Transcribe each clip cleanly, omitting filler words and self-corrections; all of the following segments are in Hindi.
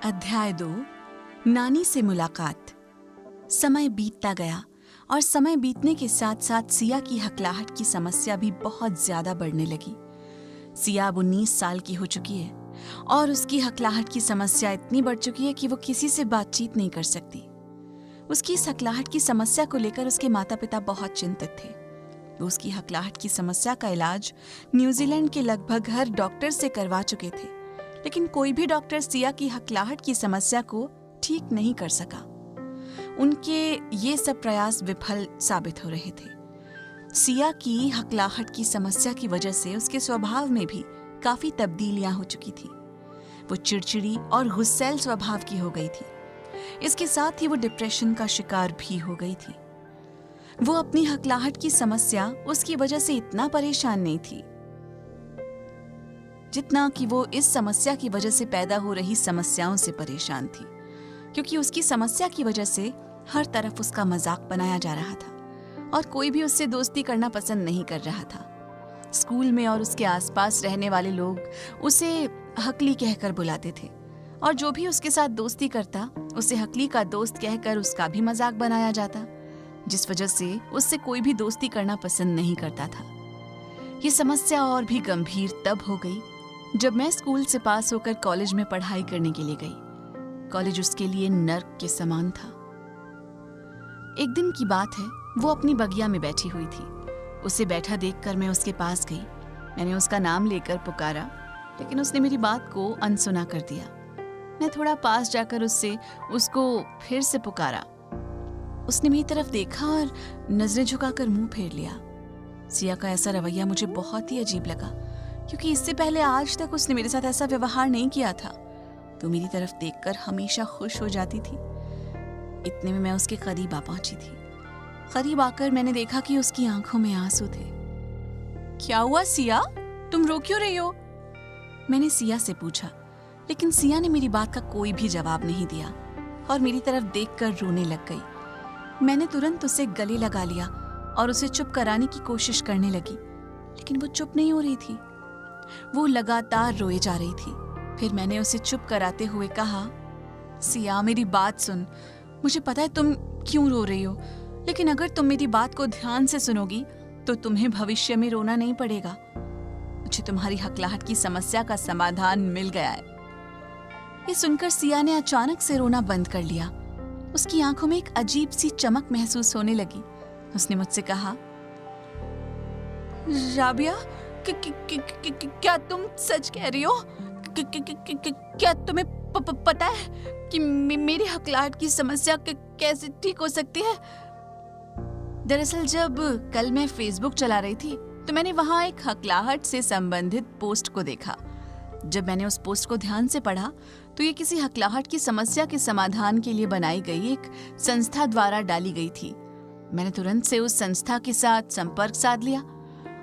अध्याय 2 नानी से मुलाकात। समय बीतता गया और समय बीतने के साथ साथ सिया की हकलाहट की समस्या भी बहुत ज्यादा बढ़ने लगी। सिया अब 19 साल की हो चुकी है और उसकी हकलाहट की समस्या इतनी बढ़ चुकी है कि वो किसी से बातचीत नहीं कर सकती। उसकी इस हकलाहट की समस्या को लेकर उसके माता पिता बहुत चिंतित थे। वो उसकी हकलाहट की समस्या का इलाज न्यूजीलैंड के लगभग हर डॉक्टर से करवा चुके थे, लेकिन कोई भी डॉक्टर सिया की हकलाहट की समस्या को ठीक नहीं कर सका। उनके ये सब प्रयास विफल साबित हो रहे थे। सिया की हकलाहट की समस्या की वजह से उसके स्वभाव में भी काफी तब्दीलियां हो चुकी थी। वो चिड़चिड़ी और गुस्सैल स्वभाव की हो गई थी। इसके साथ ही वो डिप्रेशन का शिकार भी हो गई थी। वो अपनी हकलाहट की समस्या उसकी वजह से इतना परेशान नहीं थी जितना कि वो इस समस्या की वजह से पैदा हो रही समस्याओं से परेशान थी, क्योंकि उसकी समस्या की वजह से हर तरफ उसका मजाक बनाया जा रहा था और कोई भी उससे दोस्ती करना पसंद नहीं कर रहा था। स्कूल में और उसके आसपास रहने वाले लोग उसे हकली कहकर बुलाते थे और जो भी उसके साथ दोस्ती करता उसे हकली का दोस्त कहकर उसका भी मजाक बनाया जाता, जिस वजह से उससे कोई भी दोस्ती करना पसंद नहीं करता था। ये समस्या और भी गंभीर तब हो गई जब मैं स्कूल से पास होकर कॉलेज में पढ़ाई करने के लिए गई। कॉलेज उसके लिए नर्क के समान था। एक दिन की बात है, वो अपनी बगिया में बैठी हुई थी। उसे बैठा देखकर मैं उसके पास गई। मैंने उसका नाम लेकर पुकारा, लेकिन उसने मेरी बात को अनसुना कर दिया। मैं थोड़ा पास जाकर उसको फिर से पुकारा। उसने मेरी तरफ देखा और नजरें झुकाकर मुंह फेर लिया। सिया का ऐसा रवैया मुझे बहुत ही अजीब लगा, क्योंकि इससे पहले आज तक उसने मेरे साथ ऐसा व्यवहार नहीं किया था। तो मेरी तरफ देखकर हमेशा खुश हो जाती थी। इतने में मैं उसके करीब आ पहुंची थी। करीब आकर मैंने देखा कि उसकी आंखों में आंसू थे। क्या हुआ सिया, तुम रो क्यों रही हो? मैंने सिया से पूछा, लेकिन सिया ने मेरी बात का कोई भी जवाब नहीं दिया और मेरी तरफ देखकर रोने लग गई। मैंने तुरंत उसे गले लगा लिया और उसे चुप कराने की कोशिश करने लगी, लेकिन वो चुप नहीं हो रही थी। वो लगातार रोए जा रही थी। फिर मैंने उसे चुप कराते हुए कहा, सिया मेरी बात सुन। मुझे पता है तुम क्यों रो रही हो, लेकिन अगर तुम मेरी बात को ध्यान से सुनोगी तो तुम्हें भविष्य में रोना नहीं पड़ेगा। मुझे तुम्हारी हकलाहट की समस्या का समाधान मिल गया है। ये सुनकर सिया ने अचानक से रोना बंद कर लिया। उसकी आंखों में एक अजीब सी चमक महसूस होने लगी। उसने मुझसे कहा, राबिया, क्या तुम सच कह रही हो? क्या तुम्हें पता है कि मेरी हकलाहट की समस्या कैसे ठीक हो सकती है? दरअसल जब कल मैं फेसबुक चला रही थी तो मैंने वहां एक हकलाहट से संबंधित पोस्ट को देखा। जब मैंने उस पोस्ट को ध्यान से पढ़ा तो ये किसी हकलाहट की समस्या के समाधान के लिए बनाई गई एक संस्था द्वारा डाली गई थी। मैंने तुरंत से उस संस्था के साथ संपर्क साध लिया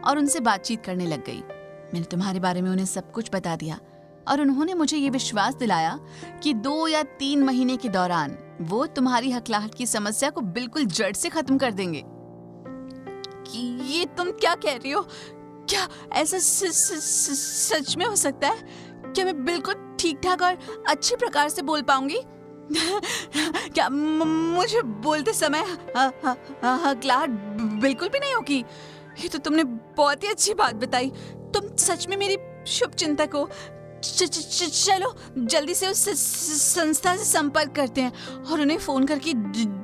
और उनसे बातचीत करने लग गई। मैंने तुम्हारे बारे में उन्हें सब कुछ बता दिया और उन्होंने मुझे ये विश्वास दिलाया कि 2 या 3 महीने के दौरान वो तुम्हारी हकलाहट की समस्या को बिल्कुल जड़ से खत्म कर देंगे। ये तुम क्या कह रही हो? क्या ऐसा सच में हो सकता है? क्या मैं बिल्कुल ठीक ठाक और अच्छी प्रकार से बोल पाऊंगी? क्या मुझे बोलते समय हकलाहट बिल्कुल भी नहीं होगी? ये तो तुमने बहुत ही अच्छी बात बताई। तुम सच में मेरी शुभ चिंतक हो। चलो जल्दी से उस संस्था से संपर्क करते हैं और उन्हें फोन करके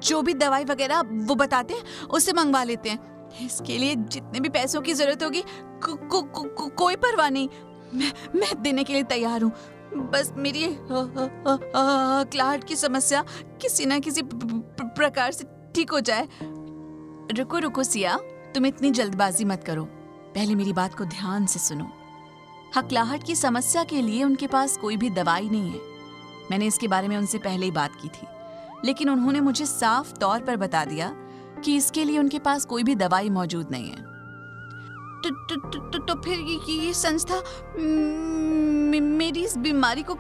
जो भी दवाई वगैरह वो बताते हैं उसे मंगवा लेते हैं। इसके लिए जितने भी पैसों की जरूरत होगी कोई परवाह नहीं, मैं देने के लिए तैयार हूँ। बस मेरी हकलाहट की समस्या किसी ना किसी प्रकार से ठीक हो जाए। रुको सिया, तुम इतनी जल्दबाजी मत करो। पहले मेरी बात को ध्यान से सुनो। हकलाहट की समस्या के लिए उनके पास कोई भी दवाई नहीं है। मैंने इसके बारे में उनसे पहले ही बात की थी, लेकिन उन्होंने मुझे साफ तौर पर बता दिया कि इसके लिए उनके पास कोई भी दवाई मौजूद नहीं है। तो फिर ये संस्था मेरी इस बीमारी को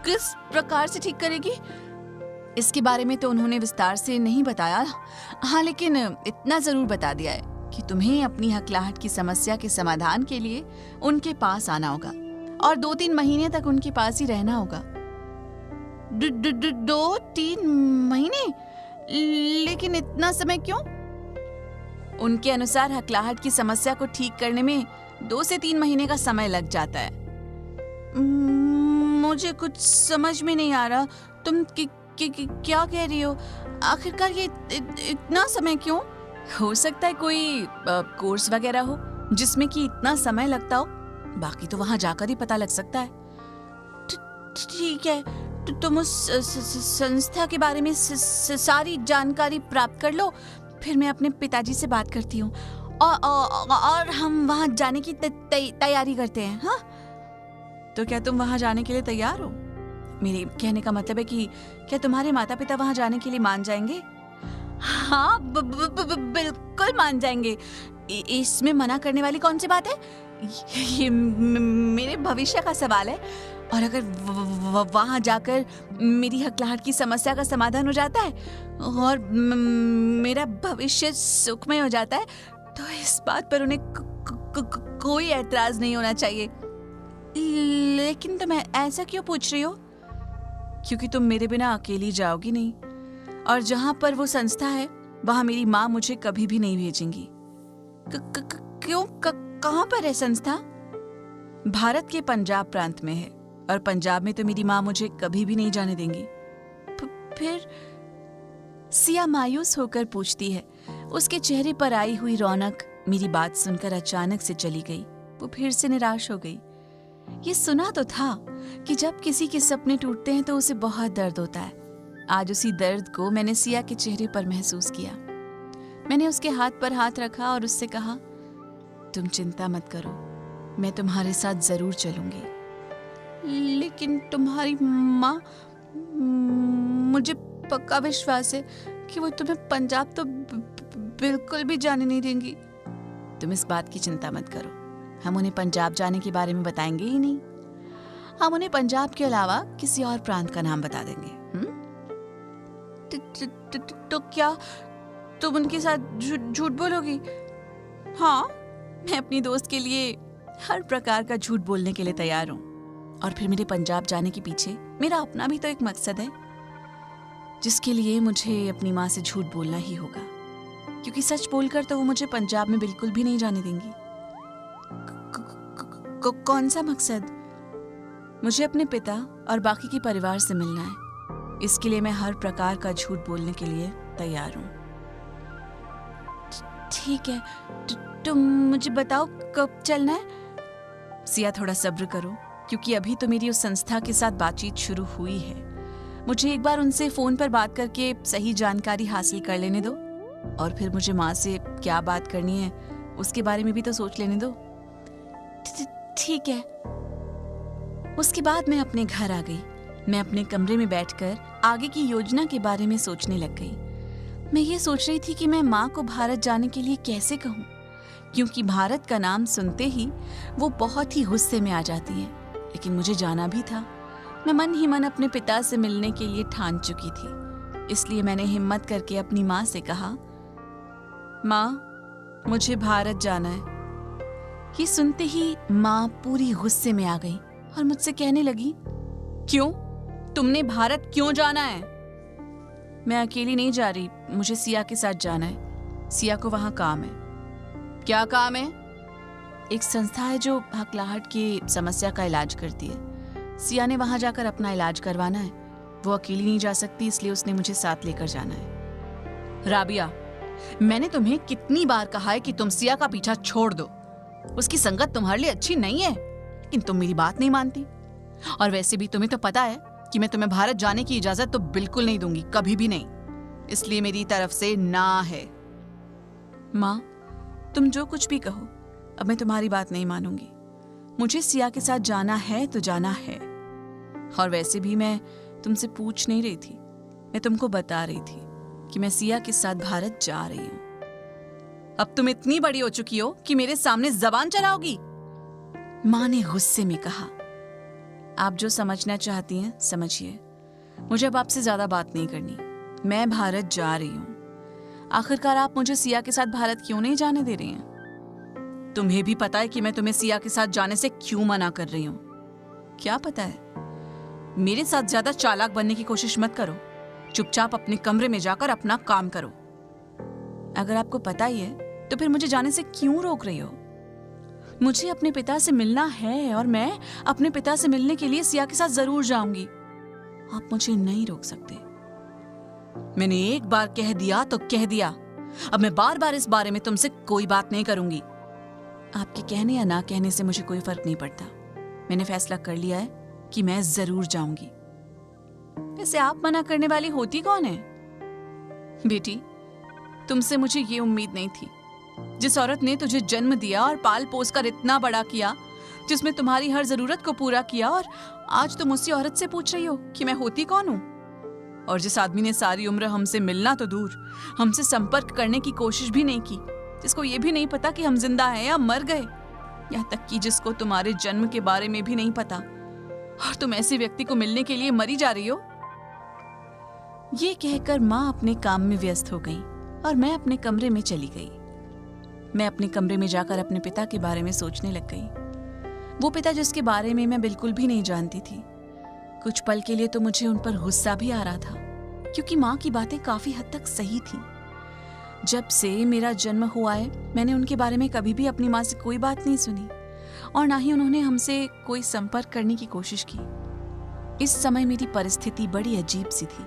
किस प्रकार से ठीक करेगी? इसके बारे में तो उन्होंने विस्तार से नहीं बताया। हाँ, लेकिन इतना जरूर बता दिया है कि तुम्हें अपनी हकलाहट की समस्या के समाधान के लिए उनके पास आना होगा और 2-3 महीने तक उनके पास ही रहना होगा। 2-3 महीने? लेकिन इतना समय क्यों? उनके अनुसार हकलाहट की समस्या को ठीक करने में 2 से 3 महीने का समय लग जाता है। मुझे कुछ समझ में नहीं आ रहा, तुम क्या कह रही हो? आखिरकार ये इतना समय क्यों? हो सकता है कोई कोर्स वगैरह हो जिसमें कि इतना समय लगता हो, बाकी तो वहां जाकर ही पता लग सकता है। ठीक है, तो तुम उस संस्था के बारे में सारी जानकारी प्राप्त कर लो, फिर मैं अपने पिताजी से बात करती हूँ और हम वहां जाने की तैयारी करते हैं। हाँ, तो क्या तुम वहां जाने के लिए तैयार हो? मेरे कहने का मतलब है कि क्या तुम्हारे माता पिता वहां जाने के लिए मान जाएंगे? हाँ, बिल्कुल मान जाएंगे। इसमें मना करने वाली कौन सी बात है? ये मेरे भविष्य का सवाल है, और अगर वहां जाकर मेरी हकलाहट की समस्या का समाधान हो जाता है और मेरा भविष्य सुखमय हो जाता है, तो इस बात पर उन्हें कोई ऐतराज नहीं होना चाहिए। लेकिन तुम ऐसा क्यों पूछ रही हो? क्योंकि तुम मेरे बिना अकेली जाओगी नहीं, और जहां पर वो संस्था है वहां मेरी माँ मुझे कभी भी नहीं भेजेंगी। क्यों? कहां पर है संस्था? भारत के पंजाब प्रांत में है, और पंजाब में तो मेरी माँ मुझे कभी भी नहीं जाने देंगी। फिर? सिया मायूस होकर पूछती है। उसके चेहरे पर आई हुई रौनक मेरी बात सुनकर अचानक से चली गई। वो फिर से निराश हो गई। ये सुना तो था कि जब किसी के सपने टूटते हैं तो उसे बहुत दर्द होता है। आज उसी दर्द को मैंने सिया के चेहरे पर महसूस किया। मैंने उसके हाथ पर हाथ रखा और उससे कहा, तुम चिंता मत करो, मैं तुम्हारे साथ जरूर चलूंगी। लेकिन तुम्हारी माँ, मुझे पक्का विश्वास है कि वो तुम्हें पंजाब तो बिल्कुल भी जाने नहीं देंगी। तुम इस बात की चिंता मत करो, हम उन्हें पंजाब जाने के बारे में बताएंगे ही नहीं। हम उन्हें पंजाब के अलावा किसी और प्रांत का नाम बता देंगे। तो क्या तुम उनके साथ झूठ बोलोगी? हाँ, मैं अपनी दोस्त के लिए हर प्रकार का झूठ बोलने के लिए तैयार हूँ। और फिर मेरे पंजाब जाने के पीछे मेरा अपना भी तो एक मकसद है, जिसके लिए मुझे अपनी माँ से झूठ बोलना ही होगा, क्योंकि सच बोलकर तो वो मुझे पंजाब में बिल्कुल भी नहीं जाने देंगी। कौन सा मकसद? मुझे अपने पिता और बाकी के परिवार से मिलना है। इसके लिए मैं हर प्रकार का झूठ बोलने के लिए तैयार हूँ। ठीक है, तुम मुझे बताओ कब चलना है? सिया, थोड़ा सब्र करो, क्योंकि अभी तो मेरी उस संस्था के साथ बातचीत शुरू हुई है। मुझे एक बार उनसे फोन पर बात करके सही जानकारी हासिल कर लेने दो, और फिर मुझे माँ से क्या बात करनी है उसके बारे में भी तो सोच लेने दो। ठीक है। उसके बाद मैं अपने घर आ गई। मैं अपने कमरे में बैठकर आगे की योजना के बारे में सोचने लग गई। मैं ये सोच रही थी कि मैं माँ को भारत जाने के लिए कैसे कहूँ, क्योंकि भारत का नाम सुनते ही वो बहुत ही गुस्से में आ जाती है। लेकिन मुझे जाना भी था। मैं मन ही मन अपने पिता से मिलने के लिए ठान चुकी थी। इसलिए मैंने हिम्मत करके अपनी माँ से कहा, माँ, मुझे भारत जाना है। ये सुनते ही माँ पूरी गुस्से में आ गई और मुझसे कहने लगी, क्यों? तुमने भारत क्यों जाना है? मैं अकेली नहीं जा रही, मुझे सिया के साथ जाना है। सिया को वहां काम है। क्या काम है? एक संस्था है जो हकलाहट की समस्या का इलाज करती है। सिया ने वहां जाकर अपना इलाज करवाना है। वो अकेली नहीं जा सकती, इसलिए उसने मुझे साथ लेकर जाना है। राबिया, मैंने तुम्हें कितनी बार कहा है कि तुम सिया का पीछा छोड़ दो। उसकी संगत तुम्हारे लिए अच्छी नहीं है, लेकिन तुम मेरी बात नहीं मानती। और वैसे भी तुम्हें तो पता है कि मैं तुम्हें भारत जाने की इजाजत तो बिल्कुल नहीं दूंगी, कभी भी नहीं। इसलिए मेरी तरफ से ना है। माँ, तुम जो कुछ भी कहो, अब मैं तुम्हारी बात नहीं मानूंगी। मुझे सिया के साथ जाना है तो जाना है। और वैसे भी मैं तुमसे पूछ नहीं रही थी, मैं तुमको बता रही थी कि मैं सिया के साथ भारत जा रही हूं। अब तुम इतनी बड़ी हो चुकी हो कि मेरे सामने जबान चलाओगी? माँ ने गुस्से में कहा। आप जो समझना चाहती हैं समझिए, मुझे अब आपसे ज्यादा बात नहीं करनी। मैं भारत जा रही हूं। आखिरकार आप मुझे सिया के साथ भारत क्यों नहीं जाने दे रही हैं? तुम्हें भी पता है कि मैं तुम्हें सिया के साथ जाने से क्यों मना कर रही हूं। क्या पता है? मेरे साथ ज्यादा चालाक बनने की कोशिश मत करो। चुपचाप अपने कमरे में जाकर अपना काम करो। अगर आपको पता ही है तो फिर मुझे जाने से क्यों रोक रही हो? मुझे अपने पिता से मिलना है और मैं अपने पिता से मिलने के लिए सिया के साथ जरूर जाऊंगी। आप मुझे नहीं रोक सकते। मैंने एक बार कह दिया तो कह दिया। अब मैं बार बार इस बारे में तुमसे कोई बात नहीं करूंगी। आपके कहने या ना कहने से मुझे कोई फर्क नहीं पड़ता। मैंने फैसला कर लिया है कि मैं जरूर जाऊंगी। वैसे आप मना करने वाली होती कौन है? बेटी, तुमसे मुझे ये उम्मीद नहीं थी। जिस औरत ने तुझे जन्म दिया और पाल पोस कर इतना बड़ा किया, जिसमें तुम्हारी हर जरूरत को पूरा किया, और आज तुम उसी औरत से पूछ रही हो कि मैं होती कौन हूं? और जिस आदमी ने सारी उम्र हमसे मिलना तो दूर, हमसे संपर्क करने की कोशिश भी नहीं की, जिसको ये भी नहीं पता कि हम जिंदा हैं या मर गए, यहाँ तक कि जिसको तुम्हारे जन्म के बारे में भी नहीं पता, और तुम ऐसे व्यक्ति को मिलने के लिए मरी जा रही हो। ये कहकर माँ अपने काम में व्यस्त हो गई और मैं अपने कमरे में चली गई। मैं अपने कमरे में जाकर अपने पिता के बारे में सोचने लग गई। वो पिता जिसके बारे में मैं बिल्कुल भी नहीं जानती थी। कुछ पल के लिए तो मुझे उन पर गुस्सा भी आ रहा था, क्योंकि माँ की बातें काफी हद तक सही थी। जब से मेरा जन्म हुआ है, मैंने उनके बारे में कभी भी अपनी माँ से कोई बात नहीं सुनी, और ना ही उन्होंने हमसे कोई संपर्क करने की कोशिश की। इस समय मेरी परिस्थिति बड़ी अजीब सी थी।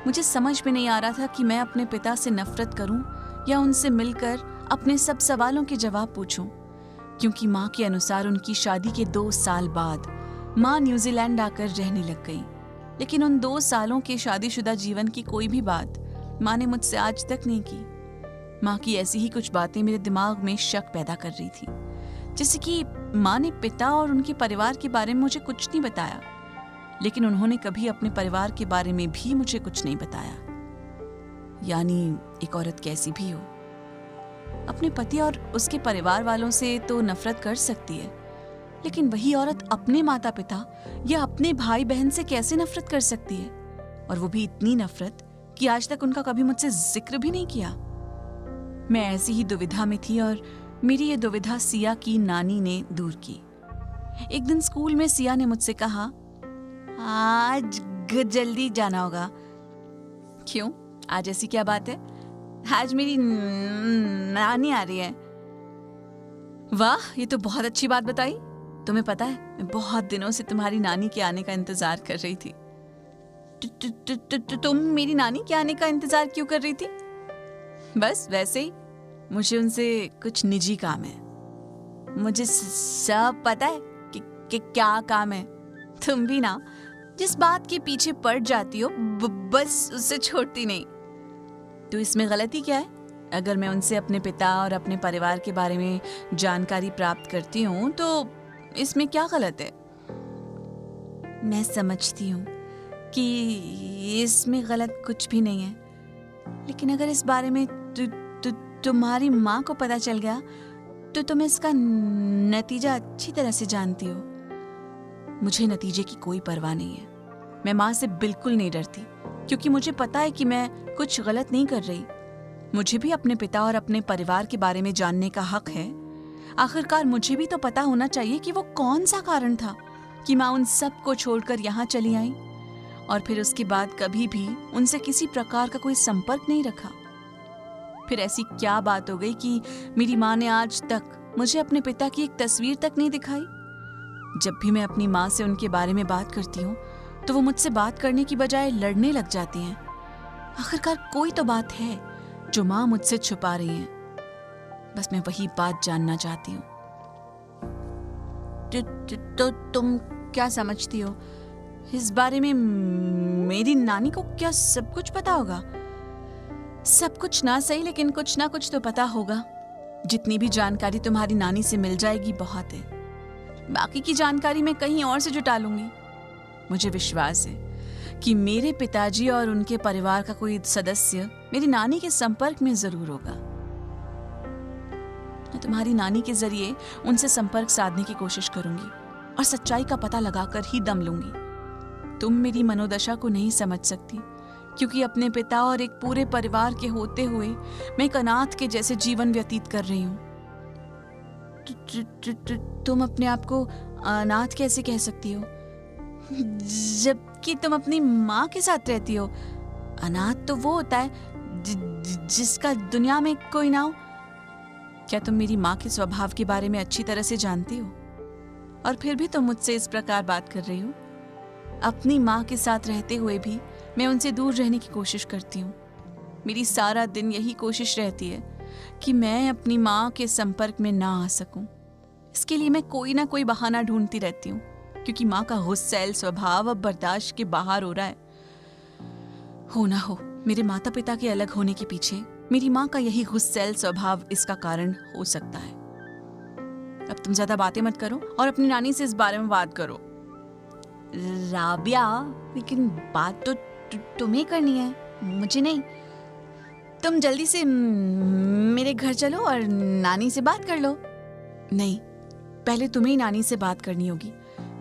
मुझे समझ में नहीं आ रहा था कि मैं अपने पिता से नफरत करूं या उनसे मिलकर अपने सब सवालों के जवाब पूछूं, क्योंकि माँ के अनुसार उनकी शादी के 2 साल बाद माँ न्यूजीलैंड आकर रहने लग गई। लेकिन उन 2 सालों के शादीशुदा जीवन की कोई भी बात माँ ने मुझसे आज तक नहीं की। माँ की ऐसी ही कुछ बातें मेरे दिमाग में शक पैदा कर रही थी, जैसे कि माँ ने पिता और उनके परिवार के बारे में मुझे कुछ नहीं बताया, लेकिन उन्होंने कभी अपने परिवार के बारे में भी मुझे कुछ नहीं बताया। यानी एक औरत कैसी भी हो, अपने पति और उसके परिवार वालों से तो नफरत कर सकती है, लेकिन वही औरत अपने माता पिता या अपने भाई बहन से कैसे नफरत कर सकती है? और वो भी इतनी नफरत कि आज तक उनका कभी मुझसे जिक्र भी नहीं किया। मैं ऐसी ही दुविधा में थी और मेरी ये दुविधा सिया की नानी ने दूर की। एक दिन स्कूल में सिया ने मुझसे कहा, आज जल्दी जाना होगा। क्यों? आज ऐसी क्या बात है? आज मेरी नानी आ रही है। वाह, ये तो बहुत अच्छी बात बताई। तुम्हें पता है, मैं बहुत दिनों से तुम्हारी नानी के आने का इंतजार कर रही थी। तुम मेरी नानी के आने का इंतजार क्यों कर रही थी? बस वैसे ही, मुझे उनसे कुछ निजी काम है। मुझे सब पता है कि क्या काम है। तुम भी ना, जिस बात के पीछे पड़ जाती हो बस उससे छोड़ती नहीं। तो इसमें गलती क्या है? अगर मैं उनसे अपने पिता और अपने परिवार के बारे में जानकारी प्राप्त करती हूँ तो इसमें क्या गलत है? मैं समझती हूँ कि इसमें गलत कुछ भी नहीं है, लेकिन अगर इस बारे में तुम्हारी माँ को पता चल गया तो तुम इसका नतीजा अच्छी तरह से जानती हो। मुझे नतीजे की कोई परवाह नहीं है। मैं माँ से बिल्कुल नहीं डरती, क्योंकि मुझे पता है कि मैं कुछ गलत नहीं कर रही। मुझे भी अपने पिता और अपने परिवार के बारे में जानने का हक है। आखिरकार मुझे भी तो पता होना चाहिए कि वो कौन सा कारण था कि माँ उन सब को छोड़कर यहाँ चली आई और फिर उसके बाद कभी भी उनसे किसी प्रकार का कोई संपर्क नहीं रखा। फिर ऐसी क्या बात हो गई कि मेरी माँ ने आज तक मुझे अपने पिता की एक तस्वीर तक नहीं दिखाई? जब भी मैं अपनी माँ से उनके बारे में बात करती हूँ तो वो मुझसे बात करने की बजाय लड़ने लग जाती हैं। आखिरकार कोई तो बात है जो माँ मुझसे छुपा रही हैं। बस मैं वही बात जानना चाहती हूँ। तो तुम क्या समझती हो? इस बारे में मेरी नानी को क्या सब कुछ पता होगा? सब कुछ ना सही, लेकिन कुछ ना कुछ तो पता होगा। जितनी भी जानकारी तुम्हारी नानी से मिल जाएगी बहुत है। बाकी की जानकारी मैं कहीं और से जुटा लूंगी। मुझे विश्वास है कि मेरे पिताजी और उनके परिवार का कोई सदस्य मेरी नानी के संपर्क में जरूर होगा। मैं तुम्हारी नानी के जरिए उनसे संपर्क साधने की कोशिश करूंगी और सच्चाई का पता लगाकर ही दम लूंगी। तुम मेरी मनोदशा को नहीं समझ सकती, क्योंकि अपने पिता और एक पूरे परिवार के होते हुए मैं एक अनाथ के जैसे जीवन व्यतीत कर रही हूँ। तुम अपने आप को अनाथ कैसे कह सकती हो? जबकि तुम अपनी माँ के साथ रहती हो। अनाथ तो वो होता है जिसका दुनिया में कोई ना हो। क्या तुम मेरी माँ के स्वभाव के बारे में अच्छी तरह से जानती हो, और फिर भी तुम मुझसे इस प्रकार बात कर रही हो? अपनी माँ के साथ रहते हुए भी मैं उनसे दूर रहने की कोशिश करती हूँ। मेरी सारा दिन यही कोशिश रहती है कि मैं अपनी माँ के संपर्क में ना आ सकूं। इसके लिए मैं कोई ना कोई बहाना ढूंढती रहती हूँ, क्योंकि माँ का गुस्सैल स्वभाव अब बर्दाश्त के बाहर हो रहा है। हो ना हो, मेरे माता पिता के अलग होने के पीछे मेरी माँ का यही गुस्सैल स्वभाव इसका कारण हो सकता है। अब तुम ज्यादा बातें मत करो और अपनी नानी से इस बारे में बात करो। राबिया, लेकिन बात तो तुम्हें करनी है, मुझे नहीं। तुम जल्दी से मेरे घर चलो और नानी से बात कर लो। नहीं, पहले तुम्हें ही नानी से बात करनी होगी।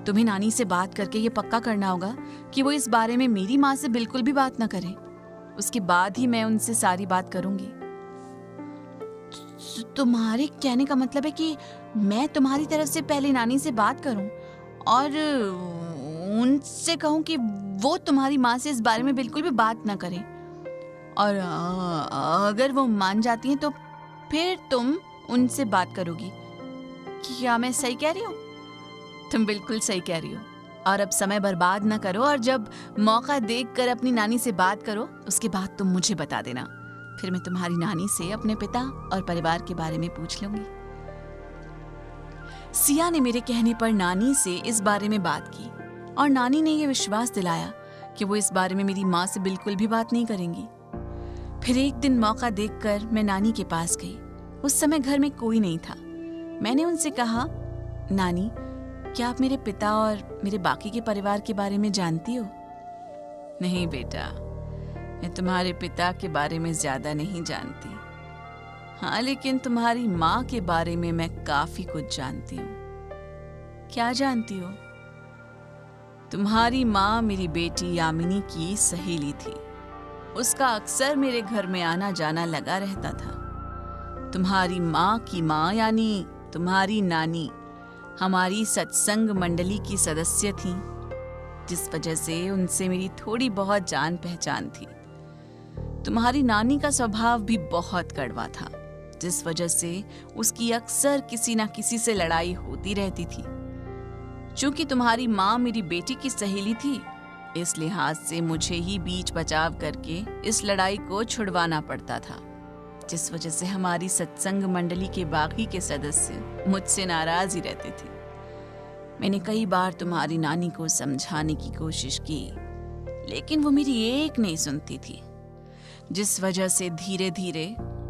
तुम्हें नानी से बात करके ये पक्का करना होगा कि वो इस बारे में मेरी माँ से बिल्कुल भी बात ना करें। उसके बाद ही मैं उनसे सारी बात करूंगी। तुम्हारे कहने का मतलब है कि मैं तुम्हारी तरफ से पहले नानी से बात करूं और उनसे कहूं कि वो तुम्हारी माँ से इस बारे में बिल्कुल भी बात ना करें, और अगर वो मान जाती हैं तो फिर तुम उनसे बात करोगी। क्या मैं सही कह रही हूँ? तुम बिल्कुल सही कह रही हो। और अब समय बर्बाद ना करो, और जब मौका देखकर अपनी नानी से बात करो, उसके बाद तुम मुझे बता देना। फिर मैं तुम्हारी नानी से अपने पिता और परिवार के बारे में पूछ लूंगी। सिया ने मेरे कहने पर नानी से इस बारे में बात की, और नानी ने यह विश्वास दिलाया कि वो इस बारे में मेरी माँ से बिल्कुल भी बात नहीं करेंगी। फिर एक दिन मौका देखकर मैं नानी के पास गई। उस समय घर में कोई नहीं था। मैंने उनसे कहा, नानी, क्या आप मेरे पिता और मेरे बाकी के परिवार के बारे में जानती हो? नहीं बेटा, मैं तुम्हारे पिता के बारे में ज्यादा नहीं जानती। हाँ, लेकिन तुम्हारी माँ के बारे में मैं काफी कुछ जानती हूँ। क्या जानती हो? तुम्हारी माँ मेरी बेटी यामिनी की सहेली थी। उसका अक्सर मेरे घर में आना जाना लगा रहता था। तुम्हारी माँ की माँ यानी तुम्हारी नानी हमारी सत्संग मंडली की सदस्य थी, जिस वजह से उनसे मेरी थोड़ी बहुत जान पहचान थी। तुम्हारी नानी का स्वभाव भी बहुत कड़वा था, जिस वजह से उसकी अक्सर किसी न किसी से लड़ाई होती रहती थी। चूंकि तुम्हारी माँ मेरी बेटी की सहेली थी, इस लिहाज से मुझे ही बीच बचाव करके इस लड़ाई को छुड़वाना पड़ता था, जिस वजह से हमारी सत्संग मंडली के बाकी के सदस्य मुझसे नाराज ही रहते थे। मैंने कई बार तुम्हारी नानी को समझाने की कोशिश की, लेकिन वो मेरी एक नहीं सुनती थी, जिस वजह से धीरे धीरे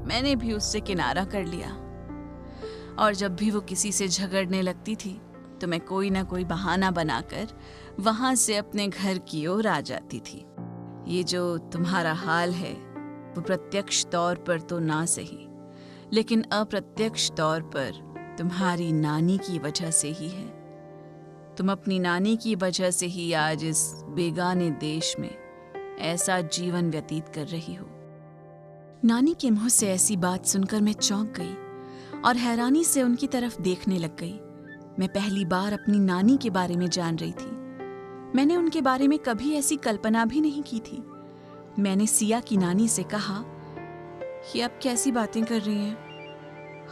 मैंने भी उससे किनारा कर लिया। और जब भी वो किसी से झगड़ने लगती थी तो मैं कोई ना कोई बहाना बनाकर वहां से अपने घर की ओर आ जाती थी। ये जो तुम्हारा हाल है वो प्रत्यक्ष तौर पर तो ना सही, लेकिन अप्रत्यक्ष तौर पर तुम्हारी नानी की वजह से ही है। तुम अपनी नानी की वजह से ही आज इस बेगाने देश में ऐसा जीवन व्यतीत कर रही हो। नानी के मुंह से ऐसी बात सुनकर मैं चौंक गई और हैरानी से उनकी तरफ देखने लग गई। मैं पहली बार अपनी नानी के बारे में जान रही थी। मैंने उनके बारे में कभी ऐसी कल्पना भी नहीं की थी। मैंने सिया की नानी से कहा, ये आप कैसी बातें कर रही हैं?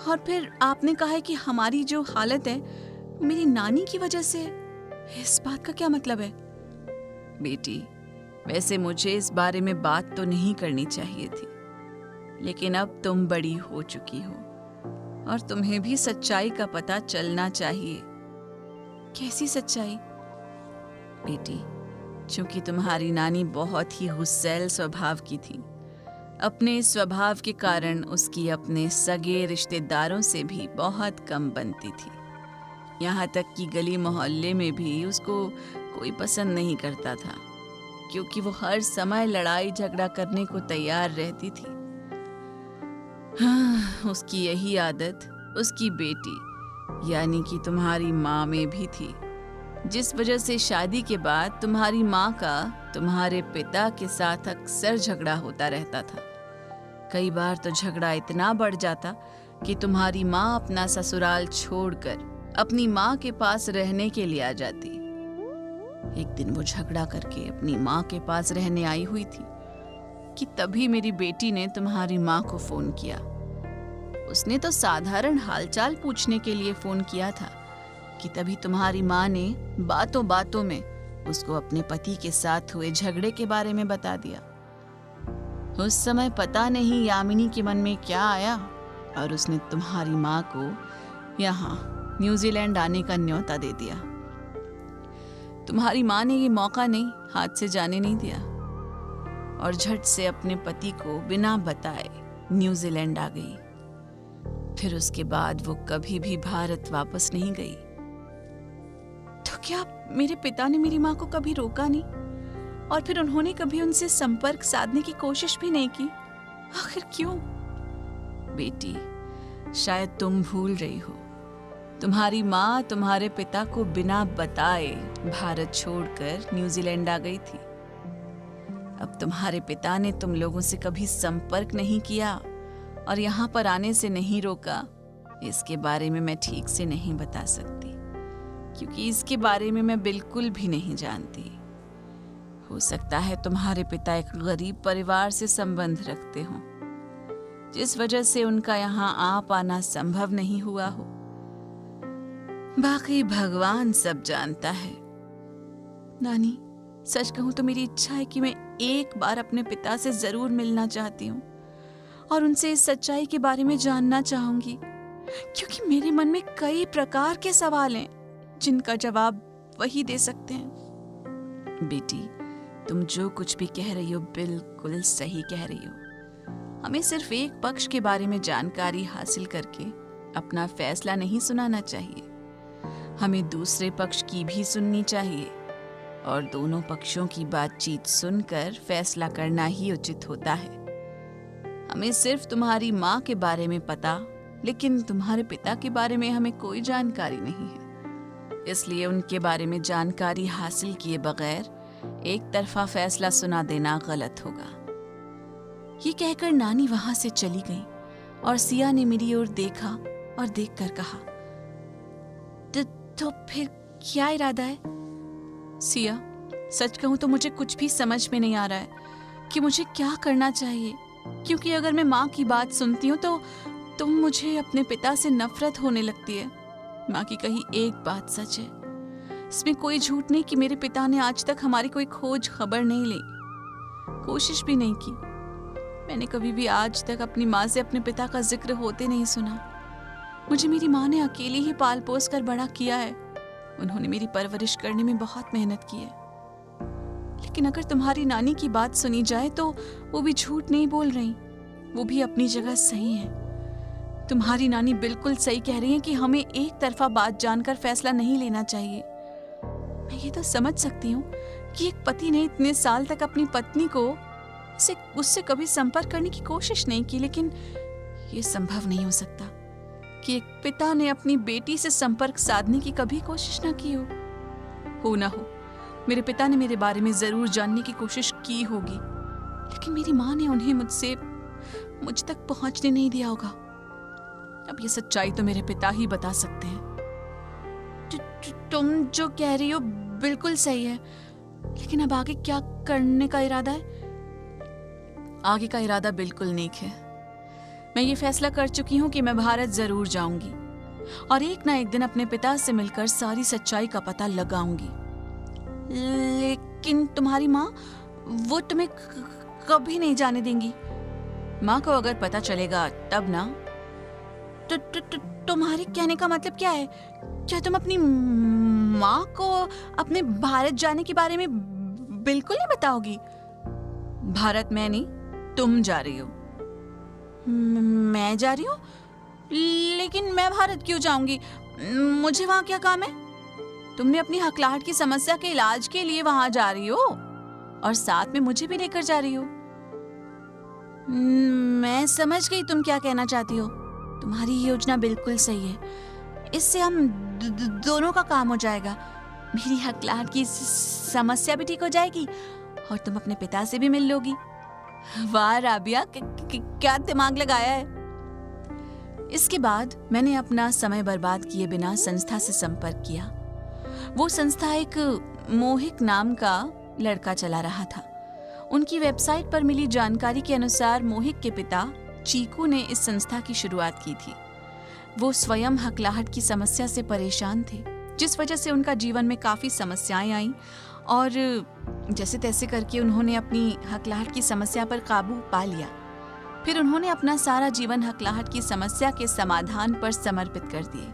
और फिर आपने कहा है कि हमारी जो हालत है वो मेरी नानी की वजह से है। इस बात का क्या मतलब है? बेटी, वैसे मुझे इस बारे में बात तो नहीं करनी चाहिए थी, लेकिन अब तुम बड़ी हो चुकी हो और तुम्हें भी सच्चाई का पता चलना चाहिए। कैसी सच्चाई? बेटी, चूंकि तुम्हारी नानी बहुत ही गुस्सैल स्वभाव की थी, अपने स्वभाव के कारण उसकी अपने सगे रिश्तेदारों से भी बहुत कम बनती थी। यहाँ तक कि गली मोहल्ले में भी उसको कोई पसंद नहीं करता था, क्योंकि वो हर समय लड़ाई झगड़ा करने को तैयार रहती थी। हाँ, उसकी यही आदत उसकी बेटी यानी कि तुम्हारी माँ में भी थी, जिस वजह से शादी के बाद तुम्हारी माँ का तुम्हारे पिता के साथ अक्सर झगड़ा होता रहता था। कई बार तो झगड़ा इतना बढ़ जाता कि तुम्हारी माँ अपना ससुराल छोड़कर अपनी माँ के पास रहने के लिए आ जाती। एक दिन वो झगड़ा करके अपनी माँ के पास रहने आई हुई थी कि तभी मेरी बेटी ने तुम्हारी माँ को फोन किया। उसने तो साधारण हालचाल पूछने के लिए फोन किया था कि तभी तुम्हारी माँ ने बातों बातों में उसको अपने पति के साथ हुए झगड़े के बारे में बता दिया। उस समय पता नहीं यामिनी के मन में क्या आया और उसने तुम्हारी माँ को यहाँ न्यूजीलैंड आने का न्योता दे दिया। तुम्हारी माँ ने ये मौका नहीं हाथ से जाने नहीं दिया और झट से अपने पति को बिना बताए न्यूजीलैंड आ गई। फिर उसके बाद वो कभी भी भारत वापस नहीं गई। तो क्या मेरे पिता ने मेरी माँ को कभी रोका नहीं और फिर उन्होंने कभी उनसे संपर्क साधने की कोशिश भी नहीं की? आखिर क्यों? बेटी, शायद तुम भूल रही हो, तुम्हारी माँ तुम्हारे पिता को बिना बताए भारत छोड़कर न्यूजीलैंड आ गई थी। अब तुम्हारे पिता ने तुम लोगों से कभी संपर्क नहीं किया और यहाँ पर आने से नहीं रोका, इसके बारे में मैं ठीक से नहीं बता सकती, क्योंकि इसके बारे में मैं बिल्कुल भी नहीं जानती। हो सकता है तुम्हारे पिता एक गरीब परिवार से संबंध रखते हों, जिस वजह से उनका यहाँ आ पाना संभव नहीं हुआ हो। बाकी भगवान सब जानता है। नानी, सच कहूं तो मेरी इच्छा है कि मैं एक बार अपने पिता से जरूर मिलना चाहती हूँ और उनसे इस सच्चाई के बारे में जानना चाहूंगी, क्योंकि मेरे मन में कई प्रकार के सवाल हैं जिनका जवाब वही दे सकते हैं। बेटी, तुम जो कुछ भी कह रही हो बिल्कुल सही कह रही हो। हमें सिर्फ एक पक्ष के बारे में जानकारी हासिल करके अपना फैसला नहीं सुनाना चाहिए। हमें दूसरे पक्ष की भी सुननी चाहिए और दोनों पक्षों की बातचीत सुनकर फैसला करना ही उचित होता है। हमें सिर्फ तुम्हारी माँ के बारे में पता, लेकिन तुम्हारे पिता के बारे में हमें कोई जानकारी नहीं है। इसलिए उनके बारे में जानकारी हासिल किए बगैर एक तरफा फैसला सुना देना गलत होगा। ये कहकर नानी वहां से चली गई और सिया ने मेरी ओर देखा और देखकर कहा, तो फिर क्या इरादा है? सिया, सच कहूं तो मुझे कुछ भी समझ में नहीं आ रहा है कि मुझे क्या करना चाहिए, क्योंकि अगर मैं माँ की बात सुनती हूँ तो मुझे अपने पिता से नफरत होने लगती है। माँ की कही एक बात सच है, इसमें कोई झूठ नहीं कि मेरे पिता ने आज तक हमारी कोई खोज खबर नहीं ली, कोशिश भी नहीं की। मैंने कभी भी आज तक अपनी माँ से अपने पिता का जिक्र होते नहीं सुना। मुझे मेरी माँ ने अकेली ही पाल पोस कर बड़ा किया है। उन्होंने मेरी परवरिश करने में बहुत मेहनत की है। लेकिन अगर तुम्हारी नानी की बात सुनी जाए तो वो भी झूठ नहीं बोल रही, वो भी अपनी जगह सही है। तुम्हारी नानी बिल्कुल सही कह रही है कि हमें एक तरफा बात जानकर फैसला नहीं लेना चाहिए। मैं ये तो समझ सकती हूँ कि एक पति ने इतने साल तक अपनी पत्नी को उससे कभी संपर्क करने की कोशिश नहीं की, लेकिन ये संभव नहीं हो सकता कि एक पिता ने अपनी बेटी से संपर्क साधने की कभी कोशिश ना की हो ना हो। मेरे पिता ने मेरे बारे में जरूर जानने की कोशिश की होगी, लेकिन मेरी माँ ने उन्हें मुझ तक पहुंचने नहीं दिया होगा। अब ये सच्चाई तो मेरे पिता ही बता सकते हैं। तुम जो कह रही हो बिल्कुल सही है, लेकिन अब आगे क्या करने का इरादा है? आगे का इरादा बिल्कुल नेक है। मैं ये फैसला कर चुकी हूँ कि मैं भारत जरूर जाऊंगी और एक ना एक दिन अपने पिता से मिलकर सारी सच्चाई का पता लगाऊंगी। लेकिन तुम्हारी माँ, वो तुम्हें कभी नहीं जाने देंगी। माँ को अगर पता चलेगा तब ना। तुम्हारे कहने का मतलब क्या है? क्या तुम अपनी माँ को अपने भारत जाने के बारे में बिल्कुल नहीं बताओगी? भारत मैं नहीं, तुम जा रही हो। मैं जा रही हूँ? लेकिन मैं भारत क्यों जाऊंगी? मुझे वहां क्या काम है? तुमने अपनी हकलाहट की समस्या के इलाज के लिए वहां जा रही हो और साथ में मुझे भी लेकर जा रही हो। मैं समझ गई तुम क्या कहना चाहती हो। तुम्हारी योजना बिल्कुल सही है, इससे हम दोनों का काम हो जाएगा। मेरी हकलाहट की समस्या भी ठीक हो जाएगी और तुम अपने पिता से भी मिल लोगी। वाह राबिया, क्या दिमाग लगाया है। इसके बाद मैंने अपना समय बर्बाद किए बिना संस्था से संपर्क किया। वो संस्था एक मोहिक नाम का लड़का चला रहा था। उनकी वेबसाइट पर मिली जानकारी के अनुसार मोहिक के पिता चीकू ने इस संस्था की शुरुआत की थी। वो स्वयं हकलाहट की समस्या से परेशान थे, जिस वजह से उनका जीवन में काफ़ी समस्याएं आईं और जैसे तैसे करके उन्होंने अपनी हकलाहट की समस्या पर काबू पा लिया। फिर उन्होंने अपना सारा जीवन हकलाहट की समस्या के समाधान पर समर्पित कर दिए।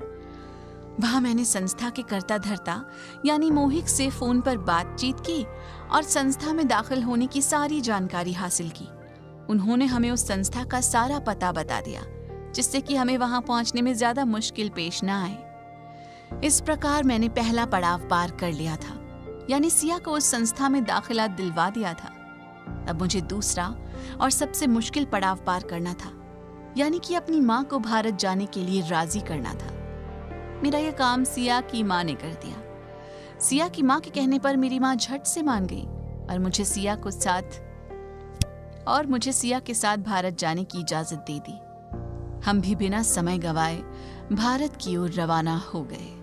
वहाँ मैंने संस्था के कर्ता धर्ता यानी मोहिक से फ़ोन पर बातचीत की और संस्था में दाखिल होने की सारी जानकारी हासिल की। उन्होंने हमें उस संस्था का सारा पता बता दिया, जिससे कि हमें वहाँ पहुँचने में ज़्यादा मुश्किल पेश न आए। इस प्रकार मैंने पहला पड़ाव पार कर लिया था, यानी सिया को उस संस्था में दाखिला दिलवा दिया था। अब मुझे दूसरा और सबसे मुश्किल पड़ाव पार करना था, यानी कि अपनी माँ को भारत जाने के लिए राजी करना था। मेरा यह काम सिया की माँ ने कर दिया। सिया की माँ के कहने पर मेरी माँ झट से मान गई और मुझे सिया के साथ भारत जाने की इजाजत दे दी। हम भी बिना समय गवाए भारत की ओर रवाना हो गए।